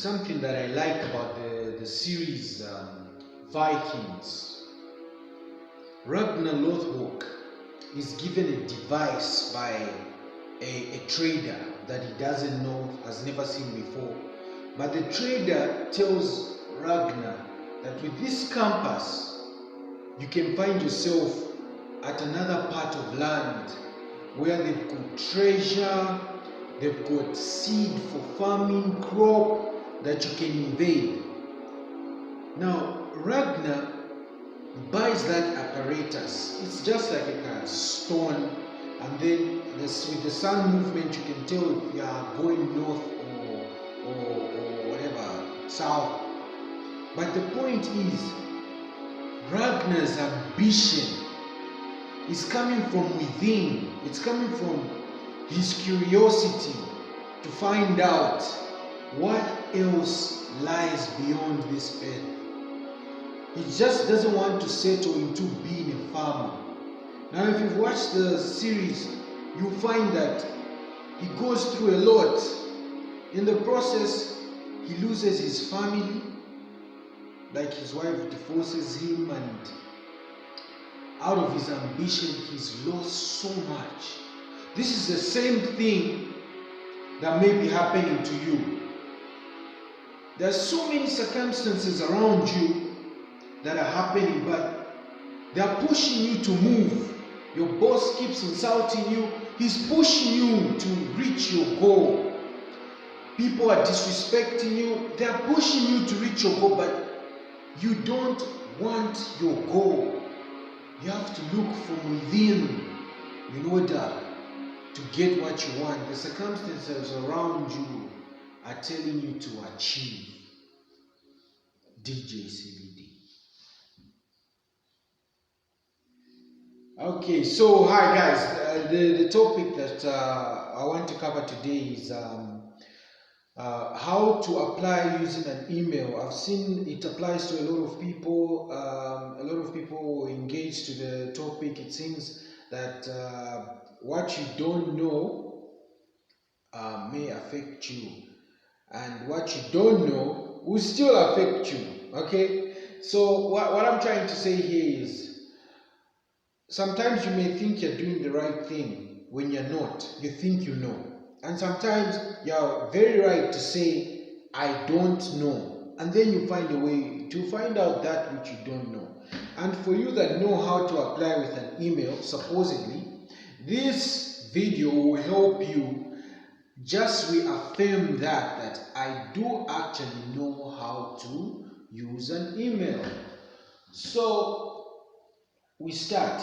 something that I like about the series Vikings. Ragnar Lothbrok is given a device by a trader that he doesn't know, has never seen before. But the trader tells Ragnar that with this compass, you can find yourself at another part of land where they've got treasure, they've got seed for farming, crop that you can invade. Now, Ragnar buys that apparatus. It's just like a stone, and then with the sun movement, you can tell if you are going north or whatever, south. But the point is, Ragnar's ambition is coming from within. It's coming from his curiosity to find out what else lies beyond this earth. He just doesn't want to settle into being a farmer. Now, if you've watched the series, you'll find that he goes through a lot. In the process, he loses his family, like his wife divorces him, and out of his ambition, he's lost so much. This is the same thing that may be happening to you. There are so many circumstances around you that are happening, but they are pushing you to move. Your boss keeps insulting you. He's pushing you to reach your goal. People are disrespecting you. They are pushing you to reach your goal, but you don't want your goal. You have to look from within in order to get what you want. The circumstances around you are telling you to achieve. DJCVD. Okay, so hi guys. The topic that I want to cover today is how to apply using an email. I've seen it applies to a lot of people. A lot of people engage to the topic. It seems that what you don't know may affect you, and what you don't know will still affect you. Okay, so what I'm trying to say here is, sometimes you may think you're doing the right thing when you're not. You think you know. And sometimes you're very right to say, I don't know. And then you find a way to find out that which you don't know. And for you that know how to apply with an email, supposedly, this video will help you just reaffirm that I do actually know how to use an email. So we start.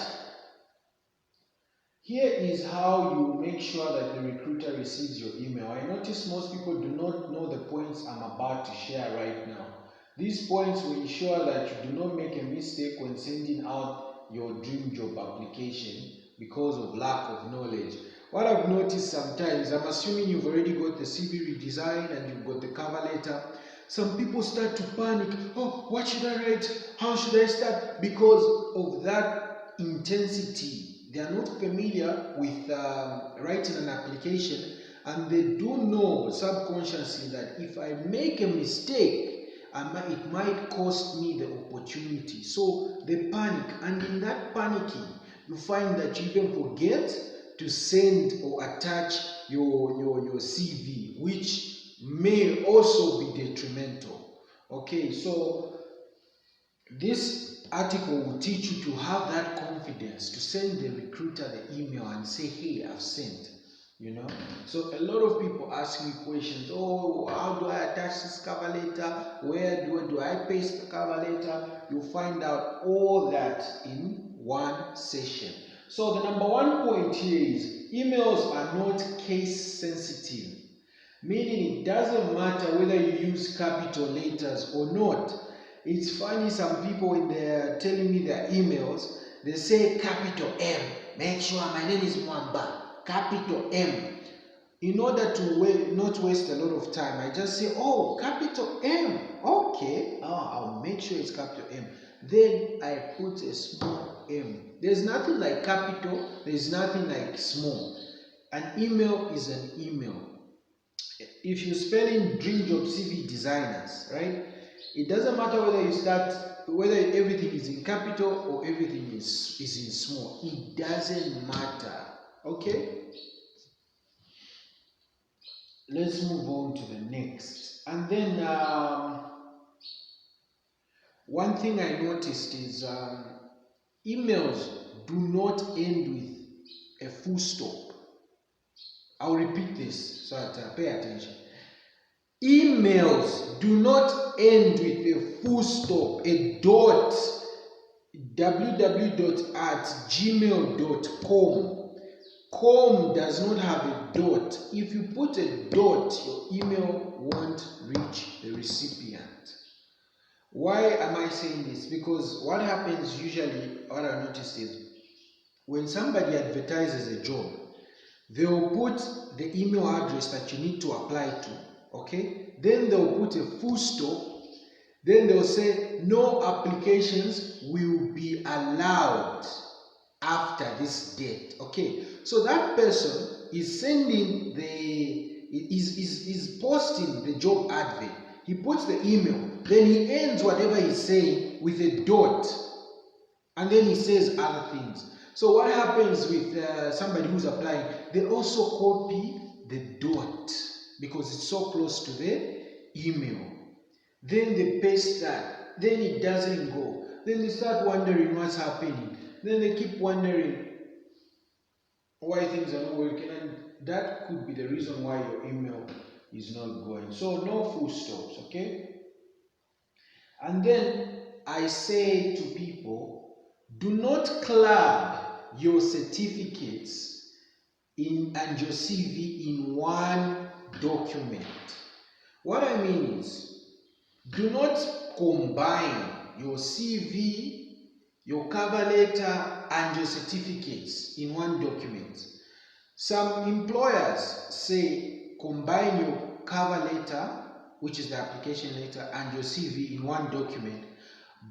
Here is how you make sure that the recruiter receives your email. I notice most people do not know the points I'm about to share right now. These points will ensure that you do not make a mistake when sending out your dream job application because of lack of knowledge. What I've noticed sometimes, I'm assuming you've already got the CV redesign and you've got the cover letter. Some people start to panic. Oh, what should I write? How should I start? Because of that intensity. They are not familiar with writing an application, and they do know subconsciously that if I make a mistake, it might cost me the opportunity. So they panic, and in that panicking, you find that you even forget to send or attach your CV, which may also be detrimental. Okay, so this article will teach you to have that confidence to send the recruiter the email and say, hey, I've sent, So a lot of people ask me questions. Oh, how do I attach this cover letter? Where do I paste the cover letter? You'll find out all that in one session. So the number one point here is emails are not case sensitive, meaning it doesn't matter whether you use capital letters or not. It's funny, some people when they're telling me their emails, they say capital M. Make sure my name is Mwamba. Capital M. In order to not waste a lot of time, I just say, oh, capital M. Okay, I'll make sure it's capital M. Then I put a small m. There's nothing like capital. There's nothing like small. An email is an email. if you're spelling Dream Job CV Designers, right? It doesn't matter whether you start, whether everything is in capital or everything is in small. It doesn't matter. Okay? Let's move on to the next. And then one thing I noticed is emails do not end with a full stop. I'll repeat this so that pay attention. Emails do not end with a full stop, a dot, www.gmail.com. Com does not have a dot. If you put a dot, your email won't reach the recipient. Why am I saying this? Because what happens usually, what I noticed is, when somebody advertises a job, they will put the email address that you need to apply to, okay? Then they'll put a full stop. Then they'll say, no applications will be allowed after this date, okay? So that person is sending is posting the job advert. He puts the email, then he ends whatever he's saying with a dot, and then he says other things. So what happens with somebody who's applying, they also copy the dot because it's so close to the email. Then they paste that, then it doesn't go. Then they start wondering what's happening. Then they keep wondering why things are not working, and that could be the reason why your email is not going. So no full stops, okay? And then I say to people, do not club your certificates and your CV in one document. What I mean is, do not combine your CV, your cover letter, and your certificates in one document. Some employers say combine your cover letter, which is the application letter, and your CV in one document.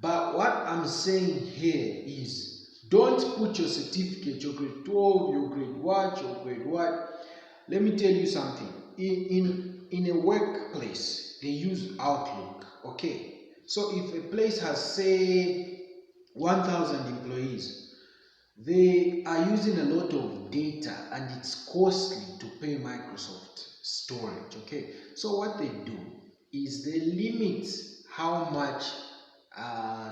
But what I'm saying here is, don't put your certificate, your grade 12, your grade what, your grade what. Let me tell you something. In a workplace, they use Outlook, okay? So if a place has, say, 1,000 employees, they are using a lot of data and it's costly to pay Microsoft storage, okay? So what they do is they limit how much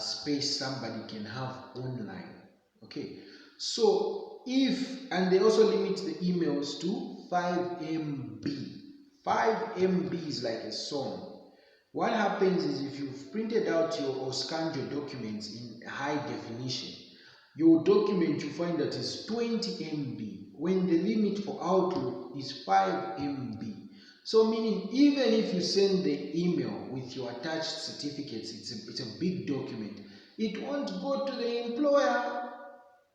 space somebody can have online, okay? So and they also limit the emails to 5 MB. 5 MB is like a song. What happens is, if you've printed out or scanned your documents in high definition, your document you find that is 20 MB when the limit for Outlook is 5 MB. So meaning, even if you send the email with your attached certificates, it's a big document, it won't go to the employer.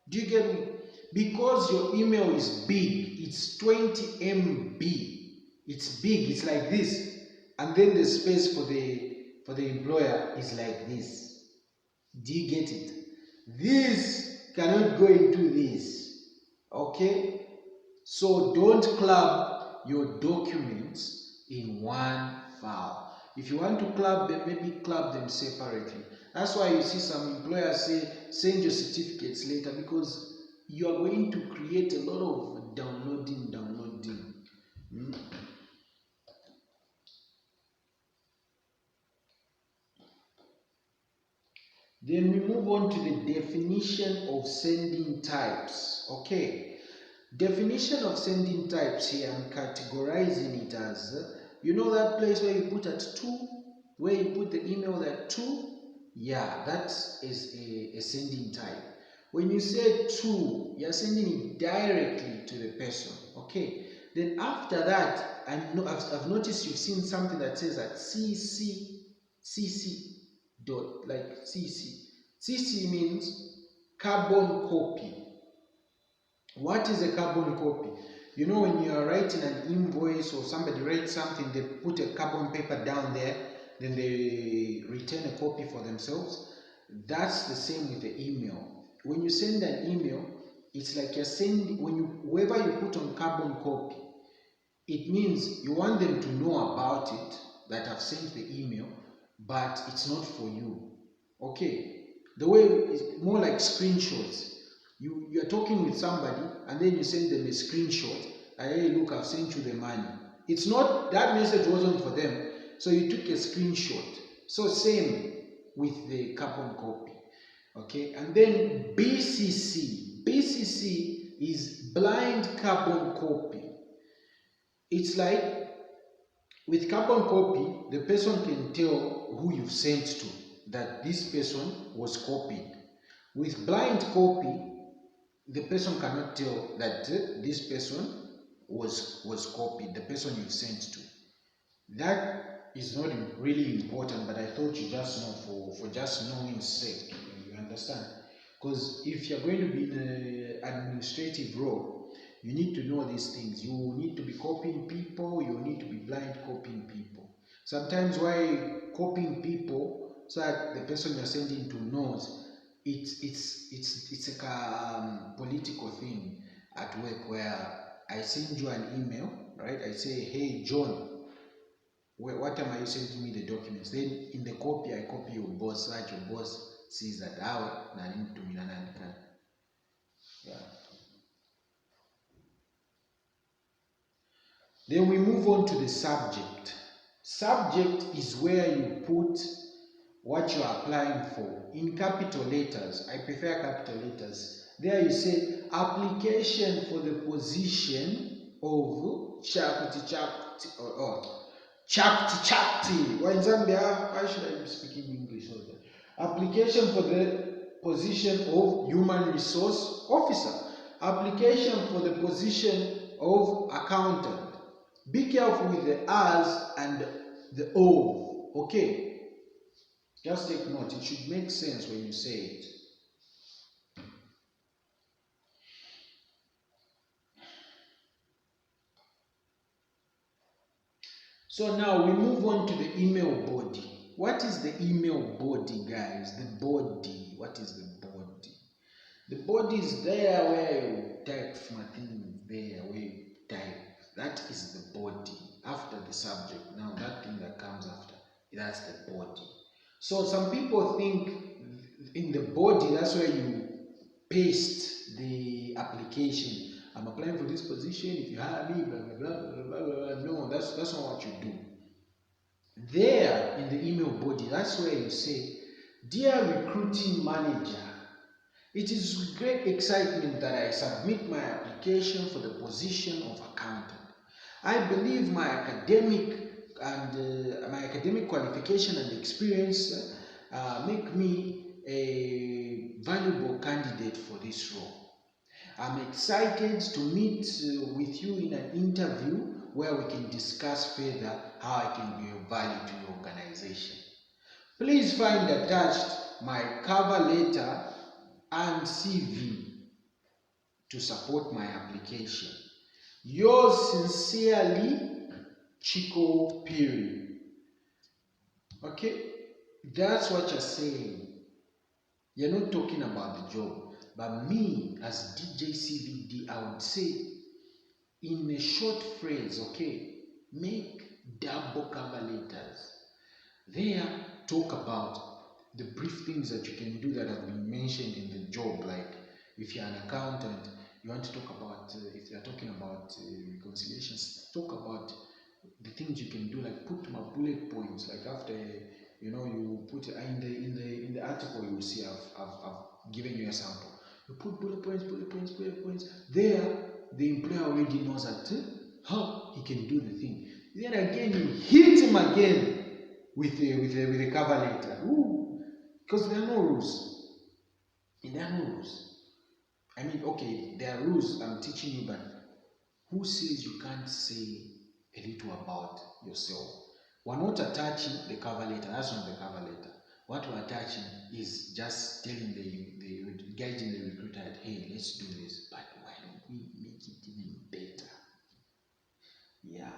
Do you get me? Because your email is big, it's 20 MB. It's big, it's like this. And then the space for the employer is like this. Do you get it? This cannot go into this. Okay? So don't club your documents in one file. If you want to club them, maybe club them separately. That's why you see some employers say, send your certificates later, because you are going to create a lot of downloading. Then we move on to the definition of sending types. Okay, definition of sending types here, I'm categorizing it as, you know that place where you put at 2, where you put the email at 2? Yeah, that is a sending type. When you say 2, you're sending it directly to the person. Okay, then after that, I've noticed you've seen something that says that CC dot, like CC. CC means carbon copy. What is a carbon copy? You know, when you are writing an invoice or somebody writes something, they put a carbon paper down there, then they return a copy for themselves. That's the same with the email. When you send an email, it's like you're sending, whoever you put on carbon copy, It means you want them to know about it, that I've sent the email, but it's not for you. Okay. The way is more like screenshots. You're talking with somebody and then you send them a screenshot. Hey, look, I've sent you the money. It's not, that message wasn't for them. So you took a screenshot. So same with the carbon copy. Okay, and then BCC. BCC is blind carbon copy. It's like with carbon copy, the person can tell who you've sent to, that this person was copied. With blind copy, the person cannot tell that this person was copied, the person you've sent to. That is not really important, but I thought you just know for just knowing sake, you understand? Because if you're going to be in an administrative role, you need to know these things. You need to be copying people, you need to be blind copying people. Sometimes why copying people so that the person you're sending to knows, it's like a political thing at work where I send you an email, right? I say, hey John, what time are you sending me the documents? Then in the copy, I copy your boss so that your boss sees that yeah. Then we move on to the subject. Subject is where you put what you are applying for. In capital letters, I prefer capital letters. There you say application for the position of chapti or chapti. Why in Zambia? Why should I be speaking English? Application for the position of human resource officer. Application for the position of accountant. Be careful with the as and the of. Okay. Just take note. It should make sense when you say it. So now we move on to the email body. What is the email body, guys? The body. What is the body? The body is there where you type from a thing there where you type. That is the body. After the subject. Now that thing that comes after, that's the body. So some people think in the body, that's where you paste the application. I'm applying for this position. If you hire me, blah blah blah blah blah blah. No, that's not what you do. There in the email body, that's where you say, "Dear recruiting manager, it is with great excitement that I submit my application for the position of accountant. I believe my academic qualification and experience make me a valuable candidate for this role. I'm excited to meet with you in an interview where we can discuss further how I can be of value to your organization. Please find attached my cover letter and CV to support my application. Yours sincerely, Chico Piri." Okay, that's what you're saying. You're not talking about the job, but me as DJCVD, I would say in a short phrase, okay, make double cover letters. There, talk about the brief things that you can do that have been mentioned in the job, like if you're an accountant, you want to talk about, if you're talking about reconciliations, talk about the things you can do, like put my bullet points, like after, you put in the article, you will see I've given you a sample. You put bullet points. There, the employer already knows that how he can do the thing. Then again, you hit him again with a cover letter. Because there are no rules. There are no rules. I mean, okay, there are rules I'm teaching you, but who says you can't say a little about yourself? We're not attaching the cover letter. That's not the cover letter. What we're attaching is just telling guiding the recruiter that, hey, let's do this, but why don't we make it even better? Yeah.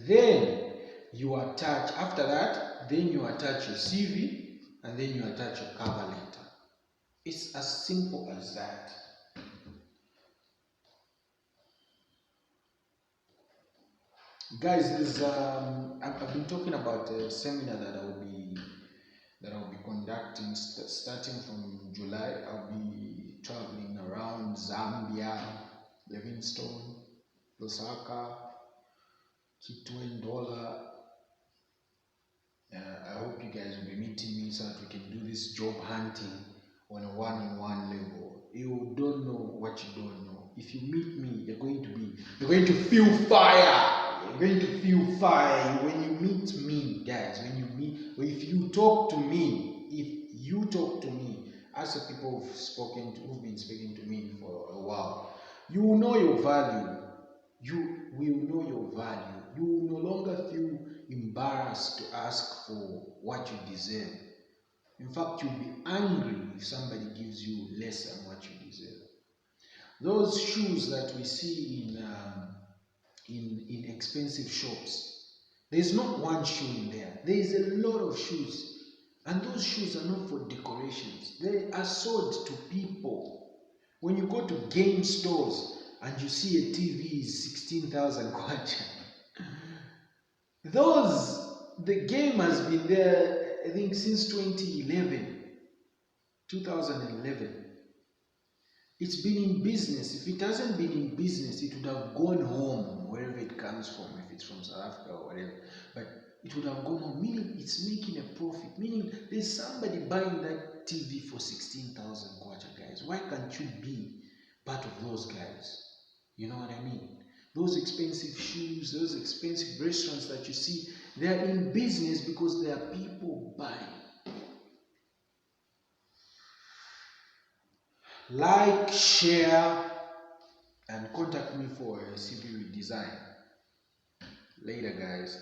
Then you attach, after that, then you attach your CV and then you attach your cover letter. It's as simple as that. Guys, I've been talking about a seminar that I'll be conducting starting from July. I'll be traveling around Zambia, Livingstone, Lusaka, Kitwe, Ndola. I hope you guys will be meeting me so that we can do this job hunting on a one-on-one level. You don't know what you don't know. If you meet me, you're going to feel fire. You're going to feel fire when you meet me, guys. If you talk to me, as the people who've been speaking to me for a while, you will know your value. You will know your value. You will no longer feel embarrassed to ask for what you deserve. In fact, you'll be angry if somebody gives you less than what you deserve. Those shoes that we see in expensive shops, there's not one shoe in there. There is a lot of shoes, and those shoes are not for decorations. They are sold to people. When you go to game stores and you see a TV is 16,000 kwacha, the game has been there, I think, since 2011. It's been in business. If it hasn't been in business, it would have gone home, wherever it comes from, if it's from South Africa or whatever. But it would have gone home, meaning it's making a profit, meaning there's somebody buying that TV for 16,000 kwacha, guys. Why can't you be part of those guys? You know what I mean? Those expensive shoes, those expensive restaurants that you see, they're in business because there are people buying. Like, share, and contact me for a CV design. Later, guys.